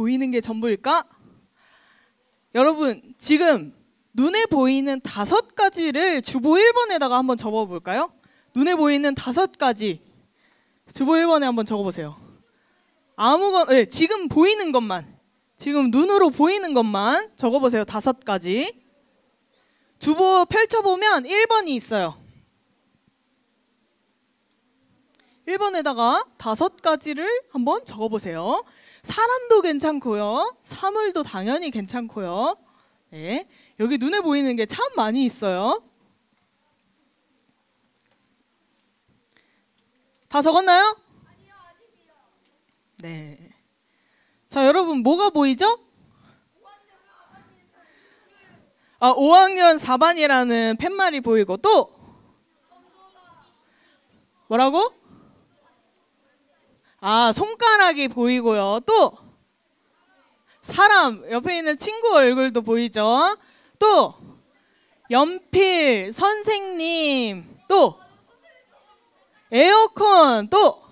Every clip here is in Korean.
보이는 게 전부일까? 여러분, 지금 눈에 보이는 5가지를 주보 1번에다가 한번 적어볼까요? 눈에 보이는 5가지. 주보 1번에 한번 적어보세요. 네, 지금 보이는 것만. 지금 눈으로 보이는 것만 적어보세요. 5가지. 주보 펼쳐보면 1번이 있어요. 1번에다가 5가지를 한번 적어보세요. 사람도 괜찮고요. 사물도 당연히 괜찮고요. 네, 여기 눈에 보이는 게 참 많이 있어요. 다 적었나요? 아니요, 아직이요. 네. 자, 여러분 뭐가 보이죠? 5학년 4반이라는 팻말이 보이고 또 뭐라고? 손가락이 보이고요. 또 사람, 옆에 있는 친구 얼굴도 보이죠. 또 연필, 선생님, 또 에어컨, 또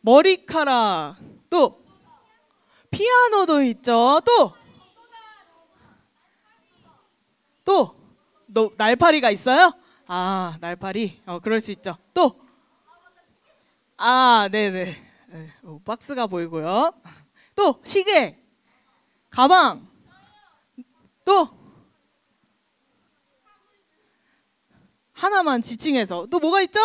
머리카락, 또 피아노도 있죠. 또 날파리가 있어요? 날파리. 그럴 수 있죠. 또 네네. 박스가 보이고요. 또 시계, 가방, 또 하나만 지칭해서 또 뭐가 있죠?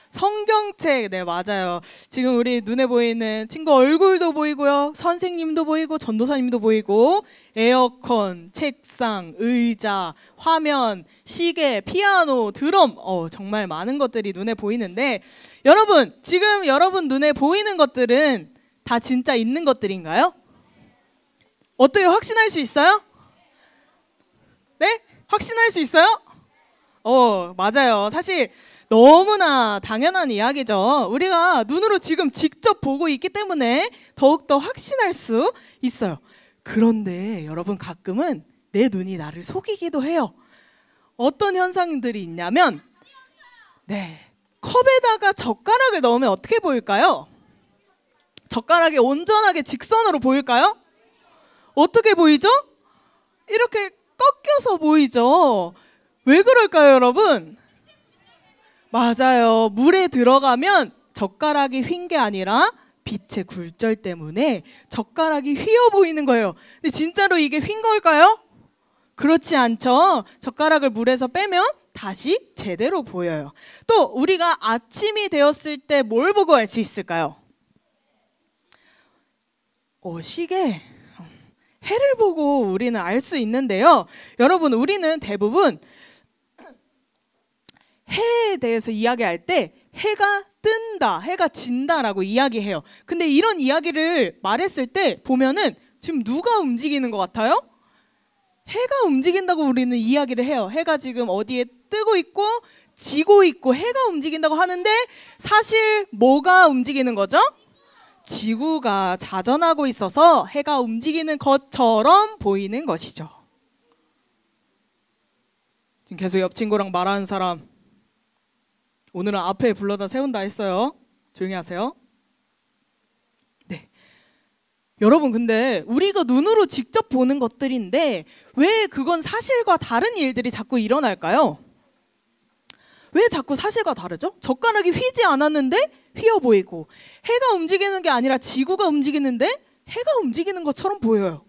성경책. 네, 맞아요. 지금 우리 눈에 보이는 친구 얼굴도 보이고요. 선생님도 보이고 전도사님도 보이고 에어컨, 책상, 의자, 화면, 시계, 피아노, 드럼 정말 많은 것들이 눈에 보이는데 여러분, 지금 여러분 눈에 보이는 것들은 다 진짜 있는 것들인가요? 어떻게 확신할 수 있어요? 네? 확신할 수 있어요? 맞아요. 사실 너무나 당연한 이야기죠. 우리가 눈으로 지금 직접 보고 있기 때문에 더욱더 확신할 수 있어요. 그런데 여러분, 가끔은 내 눈이 나를 속이기도 해요. 어떤 현상들이 있냐면 컵에다가 젓가락을 넣으면 어떻게 보일까요? 젓가락이 온전하게 직선으로 보일까요? 어떻게 보이죠? 이렇게 꺾여서 보이죠. 왜 그럴까요, 여러분? 맞아요. 물에 들어가면 젓가락이 휜 게 아니라 빛의 굴절 때문에 젓가락이 휘어 보이는 거예요. 근데 진짜로 이게 휜 걸까요? 그렇지 않죠. 젓가락을 물에서 빼면 다시 제대로 보여요. 또 우리가 아침이 되었을 때 뭘 보고 알 수 있을까요? 시계, 해를 보고 우리는 알 수 있는데요. 여러분, 우리는 대부분 해에 대해서 이야기할 때 해가 뜬다, 해가 진다라고 이야기해요. 근데 이런 이야기를 말했을 때 보면은 지금 누가 움직이는 것 같아요? 해가 움직인다고 우리는 이야기를 해요. 해가 지금 어디에 뜨고 있고 지고 있고 해가 움직인다고 하는데 사실 뭐가 움직이는 거죠? 지구가 자전하고 있어서 해가 움직이는 것처럼 보이는 것이죠. 지금 계속 옆 친구랑 말하는 사람, 오늘은 앞에 불러다 세운다 했어요. 조용히 하세요. 네. 여러분, 근데 우리가 눈으로 직접 보는 것들인데 왜 그건 사실과 다른 일들이 자꾸 일어날까요? 왜 자꾸 사실과 다르죠? 젓가락이 휘지 않았는데 휘어 보이고, 해가 움직이는 게 아니라 지구가 움직이는데 해가 움직이는 것처럼 보여요.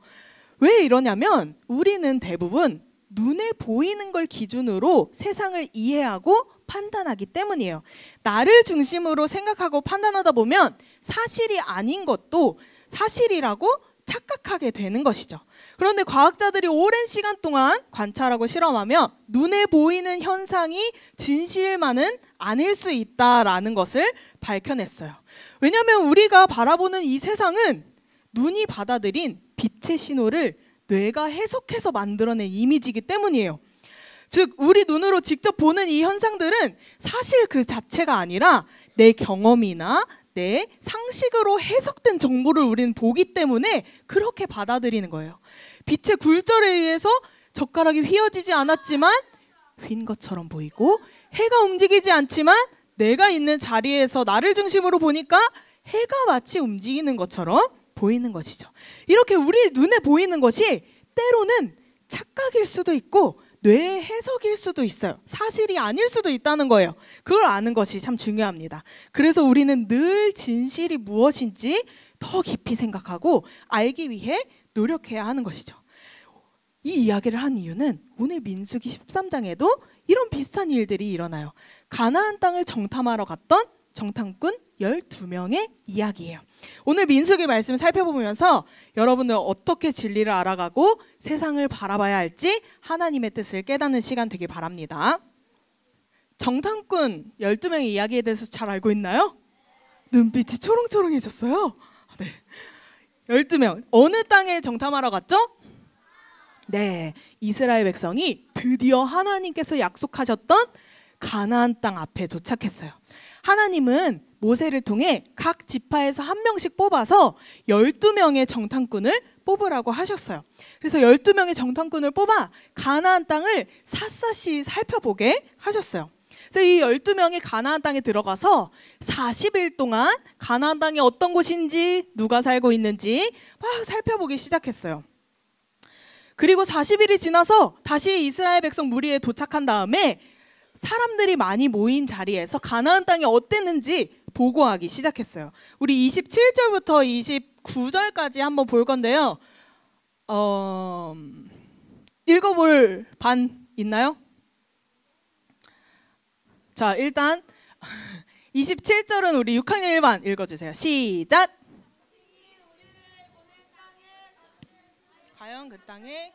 왜 이러냐면 우리는 대부분 눈에 보이는 걸 기준으로 세상을 이해하고 판단하기 때문이에요. 나를 중심으로 생각하고 판단하다 보면 사실이 아닌 것도 사실이라고 착각하게 되는 것이죠. 그런데 과학자들이 오랜 시간 동안 관찰하고 실험하며 눈에 보이는 현상이 진실만은 아닐 수 있다라는 것을 밝혀냈어요. 왜냐하면 우리가 바라보는 이 세상은 눈이 받아들인 빛의 신호를 뇌가 해석해서 만들어낸 이미지이기 때문이에요. 즉 우리 눈으로 직접 보는 이 현상들은 사실 그 자체가 아니라 내 경험이나 내 상식으로 해석된 정보를 우리는 보기 때문에 그렇게 받아들이는 거예요. 빛의 굴절에 의해서 젓가락이 휘어지지 않았지만 휜 것처럼 보이고, 해가 움직이지 않지만 내가 있는 자리에서 나를 중심으로 보니까 해가 마치 움직이는 것처럼 보이는 것이죠. 이렇게 우리 눈에 보이는 것이 때로는 착각일 수도 있고 뇌 해석일 수도 있어요. 사실이 아닐 수도 있다는 거예요. 그걸 아는 것이 참 중요합니다. 그래서 우리는 늘 진실이 무엇인지 더 깊이 생각하고 알기 위해 노력해야 하는 것이죠. 이 이야기를 한 이유는 오늘 민수기 13장에도 이런 비슷한 일들이 일어나요. 가나안 땅을 정탐하러 갔던 정탐꾼 12명의 이야기예요. 오늘 민수기 말씀 살펴보면서 여러분들 어떻게 진리를 알아가고 세상을 바라봐야 할지 하나님의 뜻을 깨닫는 시간 되길 바랍니다. 정탐꾼 12명의 이야기에 대해서 잘 알고 있나요? 눈빛이 초롱초롱해졌어요. 네. 12명. 어느 땅에 정탐하러 갔죠? 네. 이스라엘 백성이 드디어 하나님께서 약속하셨던 가나안 땅 앞에 도착했어요. 하나님은 모세를 통해 각 지파에서 한 명씩 뽑아서 12명의 정탐꾼을 뽑으라고 하셨어요. 그래서 12명의 정탐꾼을 뽑아 가나안 땅을 샅샅이 살펴보게 하셨어요. 그래서 이 12명이 가나안 땅에 들어가서 40일 동안 가나안 땅이 어떤 곳인지 누가 살고 있는지 막 살펴보기 시작했어요. 그리고 40일이 지나서 다시 이스라엘 백성 무리에 도착한 다음에 사람들이 많이 모인 자리에서 가나안 땅이 어땠는지 보고하기 시작했어요. 우리 27절부터 29절까지 한번 볼 건데요. 읽어볼 반 있나요? 자, 일단 27절은 우리 6학년 1반 읽어주세요. 시작! 과연 그 땅에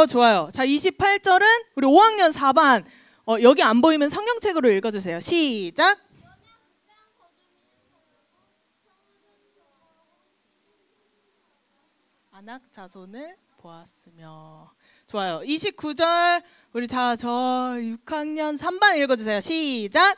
좋아요. 자, 28절은 우리 5학년 4반 여기 안 보이면 성경책으로 읽어주세요. 시작! 아낙 자손을 보았으며. 좋아요. 29절 우리 저 6학년 3반 읽어주세요. 시작!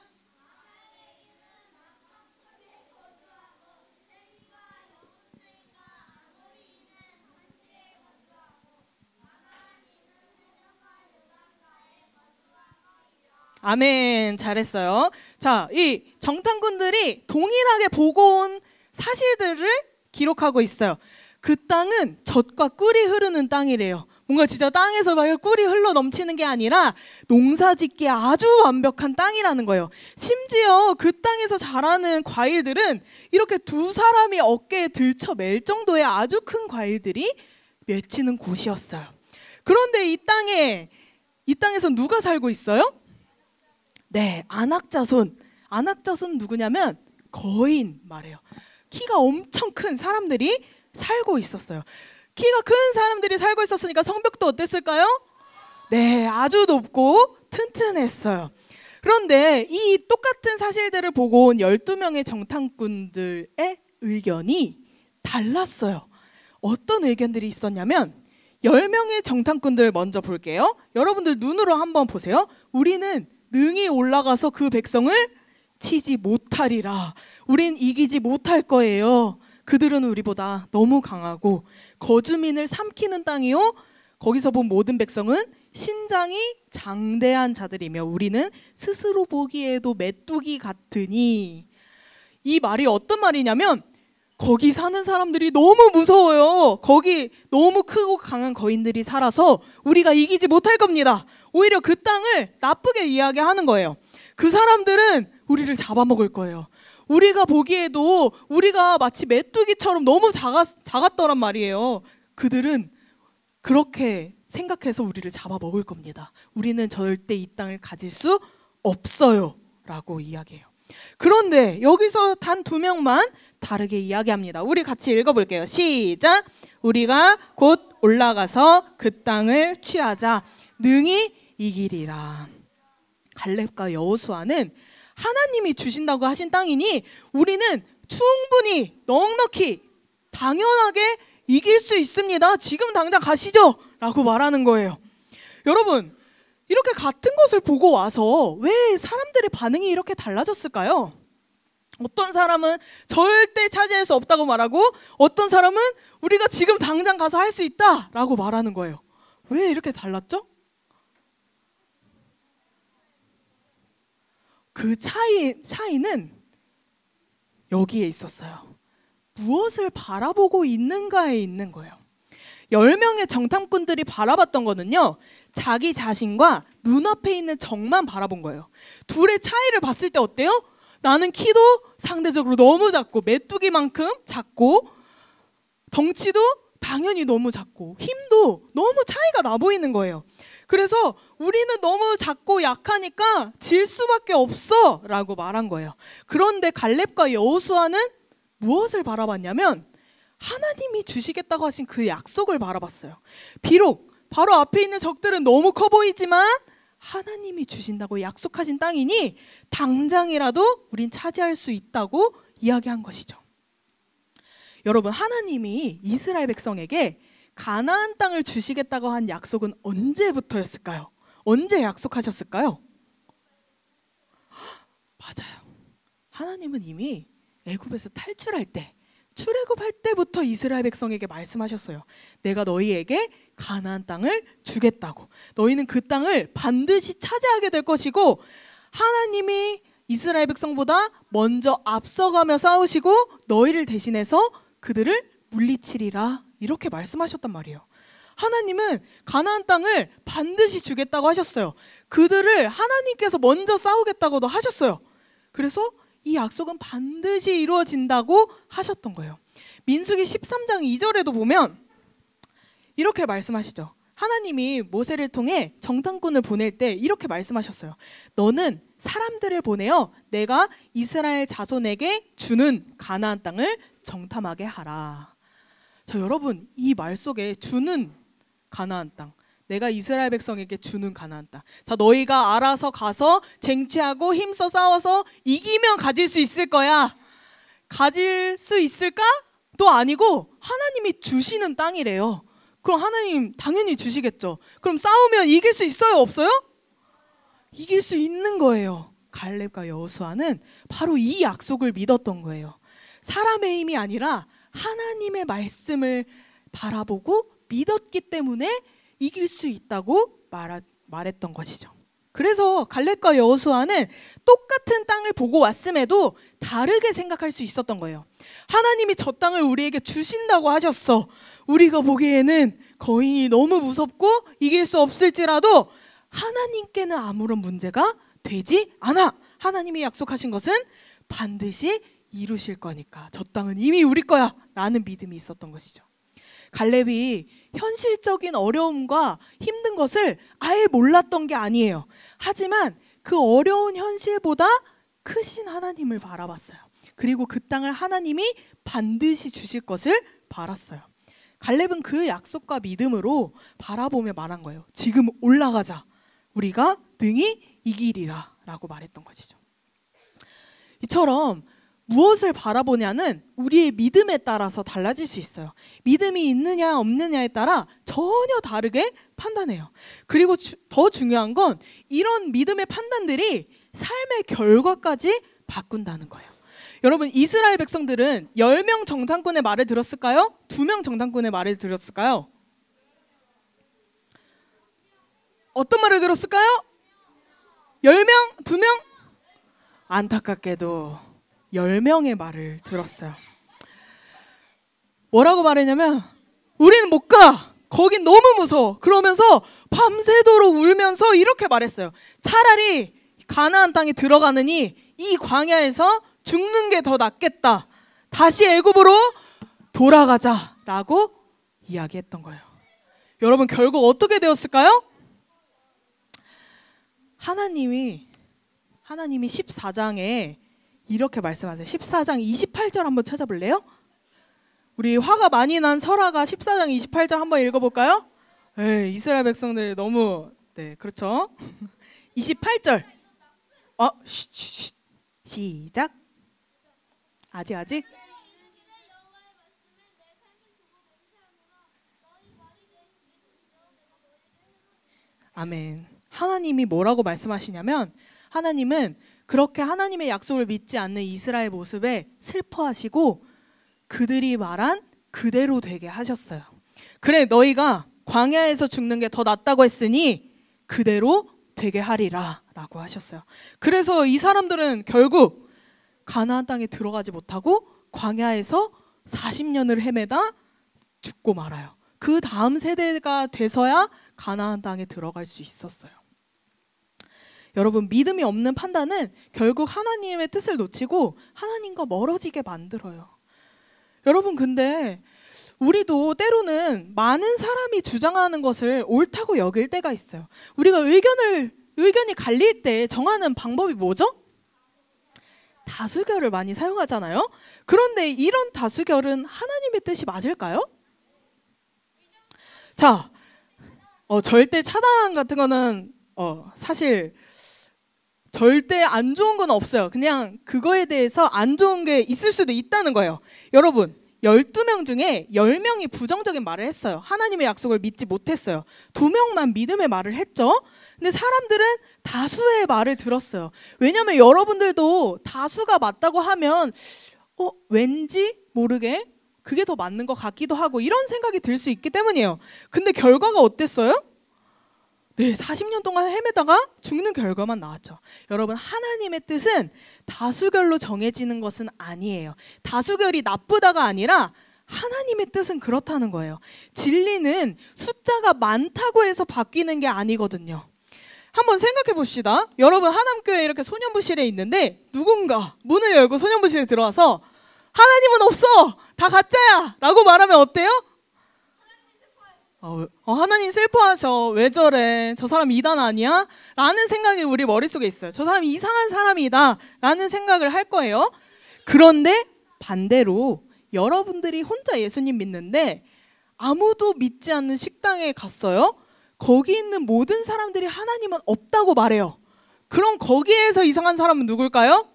아멘. 잘했어요. 자, 이 정탐꾼들이 동일하게 보고 온 사실들을 기록하고 있어요. 그 땅은 젖과 꿀이 흐르는 땅이래요. 뭔가 진짜 땅에서 막 꿀이 흘러 넘치는 게 아니라 농사짓기에 아주 완벽한 땅이라는 거예요. 심지어 그 땅에서 자라는 과일들은 이렇게 두 사람이 어깨에 들쳐 맬 정도의 아주 큰 과일들이 맺히는 곳이었어요. 그런데 이 땅에서 누가 살고 있어요? 네, 아낙자손. 아낙자손 누구냐면 거인 말이에요. 키가 엄청 큰 사람들이 살고 있었어요. 키가 큰 사람들이 살고 있었으니까 성벽도 어땠을까요? 네, 아주 높고 튼튼했어요. 그런데 이 똑같은 사실들을 보고 온 12명의 정탐꾼들의 의견이 달랐어요. 어떤 의견들이 있었냐면 10명의 정탐꾼들 먼저 볼게요. 여러분들 눈으로 한번 보세요. 우리는 능히 올라가서 그 백성을 치지 못하리라. 우린 이기지 못할 거예요. 그들은 우리보다 너무 강하고 거주민을 삼키는 땅이요. 거기서 본 모든 백성은 신장이 장대한 자들이며 우리는 스스로 보기에도 메뚜기 같으니. 이 말이 어떤 말이냐면 거기 사는 사람들이 너무 무서워요. 거기 너무 크고 강한 거인들이 살아서 우리가 이기지 못할 겁니다. 오히려 그 땅을 나쁘게 이야기하는 거예요. 그 사람들은 우리를 잡아먹을 거예요. 우리가 보기에도 우리가 마치 메뚜기처럼 너무 작았더란 말이에요. 그들은 그렇게 생각해서 우리를 잡아먹을 겁니다. 우리는 절대 이 땅을 가질 수 없어요 라고 이야기해요. 그런데 여기서 단 2명만 다르게 이야기합니다. 우리 같이 읽어볼게요. 시작! 우리가 곧 올라가서 그 땅을 취하자. 능히 이기리라. 갈렙과 여호수아는 하나님이 주신다고 하신 땅이니 우리는 충분히 넉넉히 당연하게 이길 수 있습니다. 지금 당장 가시죠 라고 말하는 거예요. 여러분, 이렇게 같은 것을 보고 와서 왜 사람들의 반응이 이렇게 달라졌을까요? 어떤 사람은 절대 차지할 수 없다고 말하고 어떤 사람은 우리가 지금 당장 가서 할 수 있다 라고 말하는 거예요. 왜 이렇게 달랐죠? 그 차이는 여기에 있었어요. 무엇을 바라보고 있는가에 있는 거예요. 10명의 정탐꾼들이 바라봤던 거는요, 자기 자신과 눈앞에 있는 적만 바라본 거예요. 둘의 차이를 봤을 때 어때요? 나는 키도 상대적으로 너무 작고 메뚜기만큼 작고 덩치도 당연히 너무 작고 힘도 너무 차이가 나 보이는 거예요. 그래서 우리는 너무 작고 약하니까 질 수밖에 없어 라고 말한 거예요. 그런데 갈렙과 여호수아는 무엇을 바라봤냐면 하나님이 주시겠다고 하신 그 약속을 바라봤어요. 비록 바로 앞에 있는 적들은 너무 커 보이지만 하나님이 주신다고 약속하신 땅이니 당장이라도 우린 차지할 수 있다고 이야기한 것이죠. 여러분, 하나님이 이스라엘 백성에게 가나안 땅을 주시겠다고 한 약속은 언제부터였을까요? 언제 약속하셨을까요? 맞아요. 하나님은 이미 애굽에서 탈출할 때, 출애굽할 때부터 이스라엘 백성에게 말씀하셨어요. 내가 너희에게 가나안 땅을 주겠다고. 너희는 그 땅을 반드시 차지하게 될 것이고 하나님이 이스라엘 백성보다 먼저 앞서가며 싸우시고 너희를 대신해서 그들을 물리치리라, 이렇게 말씀하셨단 말이에요. 하나님은 가나안 땅을 반드시 주겠다고 하셨어요. 그들을 하나님께서 먼저 싸우겠다고도 하셨어요. 그래서 이 약속은 반드시 이루어진다고 하셨던 거예요. 민수기 13장 2절에도 보면 이렇게 말씀하시죠. 하나님이 모세를 통해 정탐꾼을 보낼 때 이렇게 말씀하셨어요. 너는 사람들을 보내어 내가 이스라엘 자손에게 주는 가나안 땅을 정탐하게 하라. 자, 여러분, 이 말 속에 주는 가나안 땅, 내가 이스라엘 백성에게 주는 가나안 땅. 자, 너희가 알아서 가서 쟁취하고 힘써 싸워서 이기면 가질 수 있을 거야. 가질 수 있을까? 또 아니고 하나님이 주시는 땅이래요. 그럼 하나님 당연히 주시겠죠. 그럼 싸우면 이길 수 있어요? 없어요? 이길 수 있는 거예요. 갈렙과 여호수아는 바로 이 약속을 믿었던 거예요. 사람의 힘이 아니라 하나님의 말씀을 바라보고 믿었기 때문에 이길 수 있다고 말했던 것이죠. 그래서 갈렙과 여호수아는 똑같은 땅을 보고 왔음에도 다르게 생각할 수 있었던 거예요. 하나님이 저 땅을 우리에게 주신다고 하셨어. 우리가 보기에는 거인이 너무 무섭고 이길 수 없을지라도 하나님께는 아무런 문제가 되지 않아. 하나님이 약속하신 것은 반드시 이루실 거니까 저 땅은 이미 우리 거야 라는 믿음이 있었던 것이죠. 갈렙이 현실적인 어려움과 힘든 것을 아예 몰랐던 게 아니에요. 하지만 그 어려운 현실보다 크신 하나님을 바라봤어요. 그리고 그 땅을 하나님이 반드시 주실 것을 바랐어요. 갈렙은 그 약속과 믿음으로 바라보며 말한 거예요. 지금 올라가자. 우리가 능히 이기리라 라고 말했던 것이죠. 이처럼 무엇을 바라보냐는 우리의 믿음에 따라서 달라질 수 있어요. 믿음이 있느냐 없느냐에 따라 전혀 다르게 판단해요. 그리고 더 중요한 건 이런 믿음의 판단들이 삶의 결과까지 바꾼다는 거예요. 여러분, 이스라엘 백성들은 10명 정탐꾼의 말을 들었을까요? 2명 정탐꾼의 말을 들었을까요? 어떤 말을 들었을까요? 10명? 2명? 안타깝게도 10명의 말을 들었어요. 뭐라고 말했냐면 우리는 못 가. 거긴 너무 무서워. 그러면서 밤새도록 울면서 이렇게 말했어요. 차라리 가나안 땅에 들어가느니 이 광야에서 죽는 게 더 낫겠다. 다시 애굽으로 돌아가자라고 이야기했던 거예요. 여러분, 결국 어떻게 되었을까요? 하나님이 14장에 이렇게 말씀하세요. 14장 28절 한번 찾아볼래요? 우리 화가 많이 난 설아가 14장 28절 한번 읽어볼까요? 에이, 이스라엘 백성들이 너무, 네, 그렇죠. 28절. 시작. 아직. 아멘. 하나님이 뭐라고 말씀하시냐면 하나님은 그렇게 하나님의 약속을 믿지 않는 이스라엘 모습에 슬퍼하시고 그들이 말한 그대로 되게 하셨어요. 그래, 너희가 광야에서 죽는 게 더 낫다고 했으니 그대로 되게 하리라 라고 하셨어요. 그래서 이 사람들은 결국 가나안 땅에 들어가지 못하고 광야에서 40년을 헤매다 죽고 말아요. 그 다음 세대가 돼서야 가나안 땅에 들어갈 수 있었어요. 여러분, 믿음이 없는 판단은 결국 하나님의 뜻을 놓치고 하나님과 멀어지게 만들어요. 여러분, 근데 우리도 때로는 많은 사람이 주장하는 것을 옳다고 여길 때가 있어요. 우리가 의견이 갈릴 때 정하는 방법이 뭐죠? 다수결을 많이 사용하잖아요. 그런데 이런 다수결은 하나님의 뜻이 맞을까요? 자, 절대 차단 같은 거는 사실 절대 안 좋은 건 없어요. 그냥 그거에 대해서 안 좋은 게 있을 수도 있다는 거예요. 여러분, 12명 중에 10명이 부정적인 말을 했어요. 하나님의 약속을 믿지 못했어요. 2명만 믿음의 말을 했죠. 근데 사람들은 다수의 말을 들었어요. 왜냐하면 여러분들도 다수가 맞다고 하면 왠지 모르게 그게 더 맞는 것 같기도 하고 이런 생각이 들 수 있기 때문이에요. 근데 결과가 어땠어요? 네, 40년 동안 헤매다가 죽는 결과만 나왔죠. 여러분, 하나님의 뜻은 다수결로 정해지는 것은 아니에요. 다수결이 나쁘다가 아니라 하나님의 뜻은 그렇다는 거예요. 진리는 숫자가 많다고 해서 바뀌는 게 아니거든요. 한번 생각해 봅시다. 여러분, 하남교회 이렇게 소년부실에 있는데 누군가 문을 열고 소년부실에 들어와서 하나님은 없어! 다 가짜야! 라고 말하면 어때요? 하나님 슬퍼하셔. 왜 저래? 저 사람 이단 아니야? 라는 생각이 우리 머릿속에 있어요. 저 사람이 이상한 사람이다 라는 생각을 할 거예요. 그런데 반대로 여러분들이 혼자 예수님 믿는데 아무도 믿지 않는 식당에 갔어요. 거기 있는 모든 사람들이 하나님은 없다고 말해요. 그럼 거기에서 이상한 사람은 누굴까요?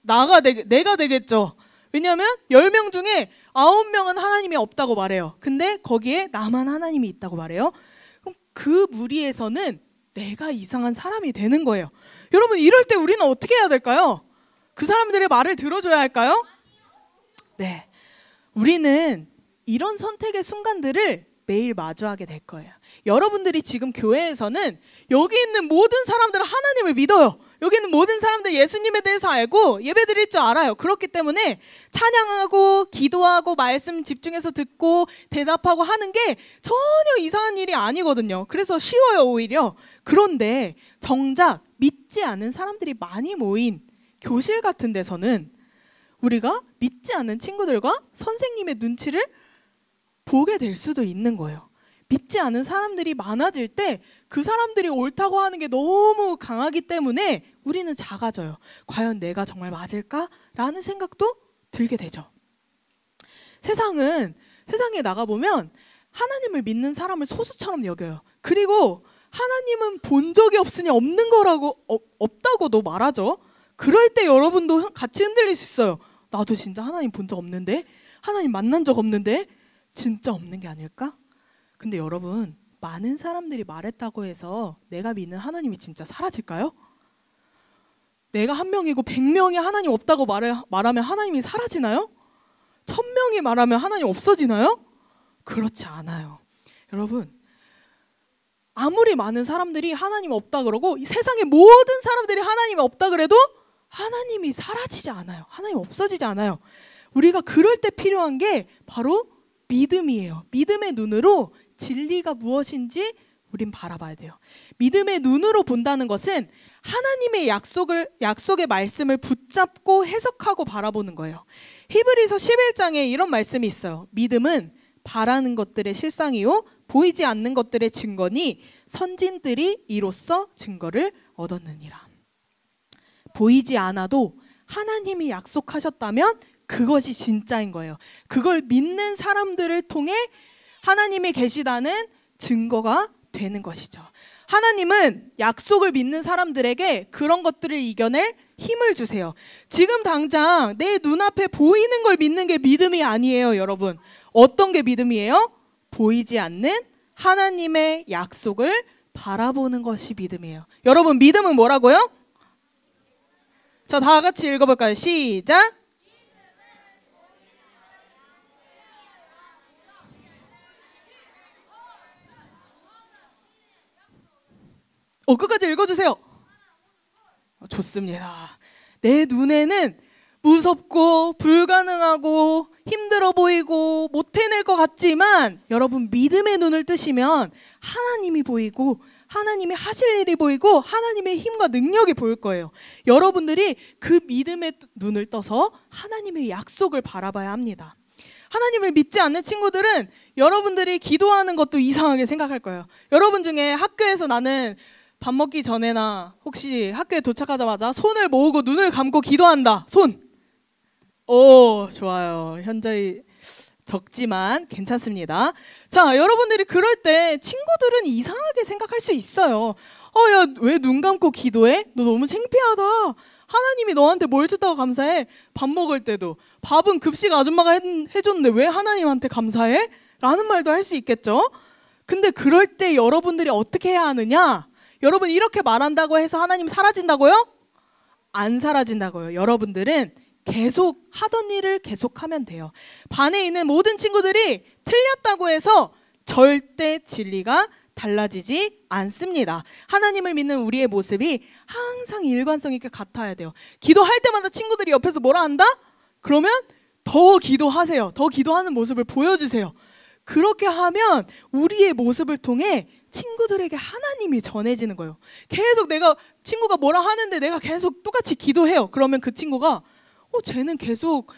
내가 되겠죠. 왜냐하면 10명 중에 9명은 하나님이 없다고 말해요. 근데 거기에 나만 하나님이 있다고 말해요. 그럼 그 무리에서는 내가 이상한 사람이 되는 거예요. 여러분, 이럴 때 우리는 어떻게 해야 될까요? 그 사람들의 말을 들어줘야 할까요? 네, 우리는 이런 선택의 순간들을 매일 마주하게 될 거예요. 여러분들이 지금 교회에서는 여기 있는 모든 사람들은 하나님을 믿어요. 여기 있는 모든 사람들 예수님에 대해서 알고 예배드릴 줄 알아요. 그렇기 때문에 찬양하고 기도하고 말씀 집중해서 듣고 대답하고 하는 게 전혀 이상한 일이 아니거든요. 그래서 쉬워요, 오히려. 그런데 정작 믿지 않은 사람들이 많이 모인 교실 같은 데서는 우리가 믿지 않는 친구들과 선생님의 눈치를 보게 될 수도 있는 거예요. 믿지 않은 사람들이 많아질 때 그 사람들이 옳다고 하는 게 너무 강하기 때문에 우리는 작아져요. 과연 내가 정말 맞을까? 라는 생각도 들게 되죠. 세상에 나가보면 하나님을 믿는 사람을 소수처럼 여겨요. 그리고 하나님은 본 적이 없으니 없는 거라고 없다고도 말하죠. 그럴 때 여러분도 같이 흔들릴 수 있어요. 나도 진짜 하나님 본 적 없는데? 하나님 만난 적 없는데? 진짜 없는 게 아닐까? 근데 여러분, 많은 사람들이 말했다고 해서 내가 믿는 하나님이 진짜 사라질까요? 내가 1명이고 100명이 하나님 없다고 말하면 하나님이 사라지나요? 1000명이 말하면 하나님 없어지나요? 그렇지 않아요. 여러분, 아무리 많은 사람들이 하나님 없다 그러고 이 세상의 모든 사람들이 하나님이 없다 그래도 하나님이 사라지지 않아요. 하나님 없어지지 않아요. 우리가 그럴 때 필요한 게 바로 믿음이에요. 믿음의 눈으로 진리가 무엇인지 우린 바라봐야 돼요. 믿음의 눈으로 본다는 것은 하나님의 약속의 말씀을 붙잡고 해석하고 바라보는 거예요. 히브리서 11장에 이런 말씀이 있어요. 믿음은 바라는 것들의 실상이요 보이지 않는 것들의 증거니 선진들이 이로써 증거를 얻었느니라. 보이지 않아도 하나님이 약속하셨다면 그것이 진짜인 거예요. 그걸 믿는 사람들을 통해 하나님이 계시다는 증거가 되는 것이죠. 하나님은 약속을 믿는 사람들에게 그런 것들을 이겨낼 힘을 주세요. 지금 당장 내 눈앞에 보이는 걸 믿는 게 믿음이 아니에요, 여러분. 어떤 게 믿음이에요? 보이지 않는 하나님의 약속을 바라보는 것이 믿음이에요. 여러분, 믿음은 뭐라고요? 자, 다 같이 읽어볼까요? 시작! 끝까지 읽어주세요. 좋습니다. 내 눈에는 무섭고 불가능하고 힘들어 보이고 못 해낼 것 같지만 여러분 믿음의 눈을 뜨시면 하나님이 보이고 하나님이 하실 일이 보이고 하나님의 힘과 능력이 보일 거예요. 여러분들이 그 믿음의 눈을 떠서 하나님의 약속을 바라봐야 합니다. 하나님을 믿지 않는 친구들은 여러분들이 기도하는 것도 이상하게 생각할 거예요. 여러분 중에 학교에서 나는 밥 먹기 전에나 혹시 학교에 도착하자마자 손을 모으고 눈을 감고 기도한다. 손. 오, 좋아요. 현저히 적지만 괜찮습니다. 자, 여러분들이 그럴 때 친구들은 이상하게 생각할 수 있어요. 야, 왜 눈 감고 기도해? 너 너무 창피하다. 하나님이 너한테 뭘 줬다고 감사해? 밥 먹을 때도. 밥은 급식 아줌마가 해줬는데 왜 하나님한테 감사해? 라는 말도 할 수 있겠죠? 근데 그럴 때 여러분들이 어떻게 해야 하느냐? 여러분 이렇게 말한다고 해서 하나님 사라진다고요? 안 사라진다고요. 여러분들은 계속 하던 일을 계속하면 돼요. 반에 있는 모든 친구들이 틀렸다고 해서 절대 진리가 달라지지 않습니다. 하나님을 믿는 우리의 모습이 항상 일관성 있게 같아야 돼요. 기도할 때마다 친구들이 옆에서 뭐라 한다? 그러면 더 기도하세요. 더 기도하는 모습을 보여주세요. 그렇게 하면 우리의 모습을 통해 친구들에게 하나님이 전해지는 거예요. 계속 친구가 뭐라 하는데 내가 계속 똑같이 기도해요. 그러면 그 친구가 쟤는 계속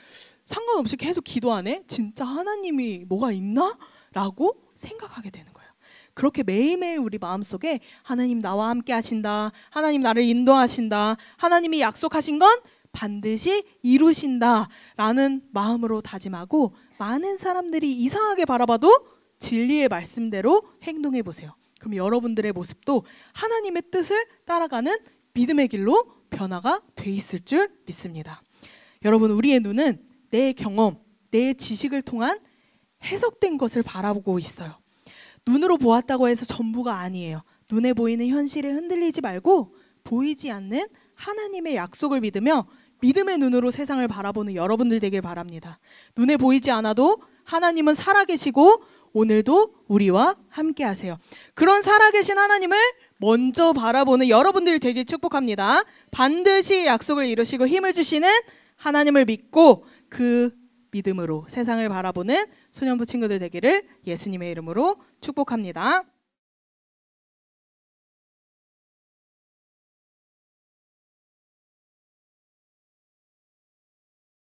상관없이 계속 기도하네? 진짜 하나님이 뭐가 있나? 라고 생각하게 되는 거예요. 그렇게 매일매일 우리 마음속에 하나님 나와 함께 하신다. 하나님 나를 인도하신다. 하나님이 약속하신 건 반드시 이루신다. 라는 마음으로 다짐하고 많은 사람들이 이상하게 바라봐도 진리의 말씀대로 행동해 보세요. 그럼 여러분들의 모습도 하나님의 뜻을 따라가는 믿음의 길로 변화가 돼 있을 줄 믿습니다. 여러분 우리의 눈은 내 경험, 내 지식을 통한 해석된 것을 바라보고 있어요. 눈으로 보았다고 해서 전부가 아니에요. 눈에 보이는 현실에 흔들리지 말고 보이지 않는 하나님의 약속을 믿으며 믿음의 눈으로 세상을 바라보는 여러분들 되길 바랍니다. 눈에 보이지 않아도 하나님은 살아계시고 오늘도 우리와 함께 하세요. 그런 살아계신 하나님을 먼저 바라보는 여러분들 되길 축복합니다. 반드시 약속을 이루시고 힘을 주시는 하나님을 믿고 그 믿음으로 세상을 바라보는 소년부 친구들 되기를 예수님의 이름으로 축복합니다.